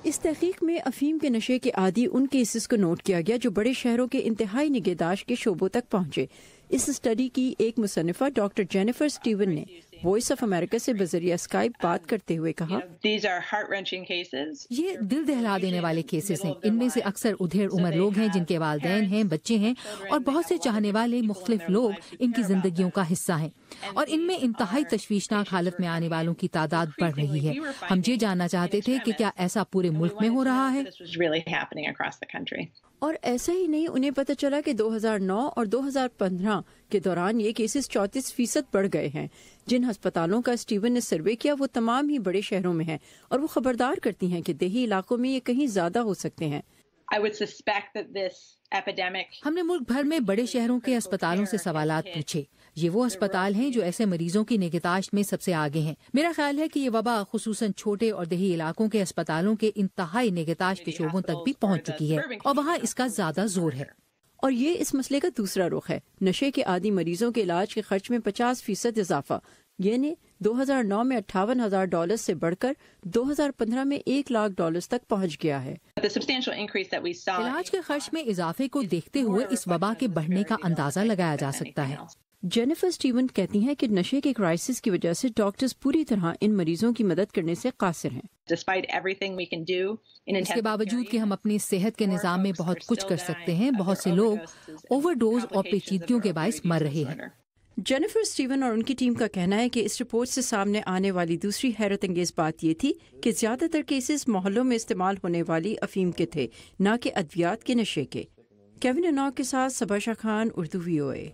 اس تحقیق میں افیم کے نشے کے عادی ان کیسز کو نوٹ کیا گیا جو بڑے شہروں کے انتہائی نگہداشت کے شعبوں تک پہنچے۔ اس اسٹڈی کی ایک مصنفہ ڈاکٹر جینیفر سٹیون نے وائس آف امریکہ سے بذریعہ اسکائپ بات کرتے ہوئے کہا، یہ دل دہلا دینے والے کیسز ہیں۔ ان میں سے اکثر ادھیڑ عمر لوگ ہیں جن کے والدین ہیں، بچے ہیں اور بہت سے چاہنے والے مختلف لوگ ان کی زندگیوں کا حصہ ہیں، اور ان میں انتہائی تشویشناک حالت میں آنے والوں کی تعداد بڑھ رہی ہے۔ ہم یہ جاننا چاہتے تھے کہ کیا ایسا پورے ملک میں ہو رہا ہے؟ اور ایسا ہی نہیں، انہیں پتہ چلا کہ 2009 اور 2015 کے دوران یہ کیسز 34% بڑھ گئے ہیں۔ جن ہسپتالوں کا اسٹیون نے سروے کیا وہ تمام ہی بڑے شہروں میں ہیں، اور وہ خبردار کرتی ہیں کہ دیہی علاقوں میں یہ کہیں زیادہ ہو سکتے ہیں۔ ہم نے ملک بھر میں بڑے شہروں کے اسپتالوں سے سوالات پوچھے۔ یہ وہ اسپتال ہیں جو ایسے مریضوں کی نگہداشت میں سب سے آگے ہیں۔ میرا خیال ہے کہ یہ وبا خصوصاً چھوٹے اور دیہی علاقوں کے اسپتالوں کے انتہائی نگہداشت کے شعبوں تک بھی پہنچ چکی ہے، اور وہاں اس کا زیادہ زور ہے۔ اور یہ اس مسئلے کا دوسرا رخ ہے۔ نشے کے عادی مریضوں کے علاج کے خرچ میں 50% اضافہ، یعنی 2009 میں $58,000 سے بڑھ کر 2015 میں $100,000 تک پہنچ گیا ہے۔ علاج کے خرچ میں اضافے کو دیکھتے ہوئے اس وبا کے بڑھنے کا اندازہ لگایا جا سکتا ہے۔ جینیفر سٹیون کہتی ہیں کہ نشے کے کرائسس کی وجہ سے ڈاکٹرز پوری طرح ان مریضوں کی مدد کرنے سے قاصر ہیں۔ اس کے باوجود کہ ہم اپنی صحت کے نظام میں بہت کچھ کر سکتے ہیں، بہت سے لوگ اوور ڈوز اور پیچیدگیوں کے باعث مر رہے ہیں۔ جینیفر سٹیون اور ان کی ٹیم کا کہنا ہے کہ اس رپورٹ سے سامنے آنے والی دوسری حیرت انگیز بات یہ تھی کہ زیادہ تر کیسز محلوں میں استعمال ہونے والی افیم کے تھے، نہ کہ ادویات کے نشے کے۔ کیون اناک کے ساتھ صبا شاہ خان، اردو VOA۔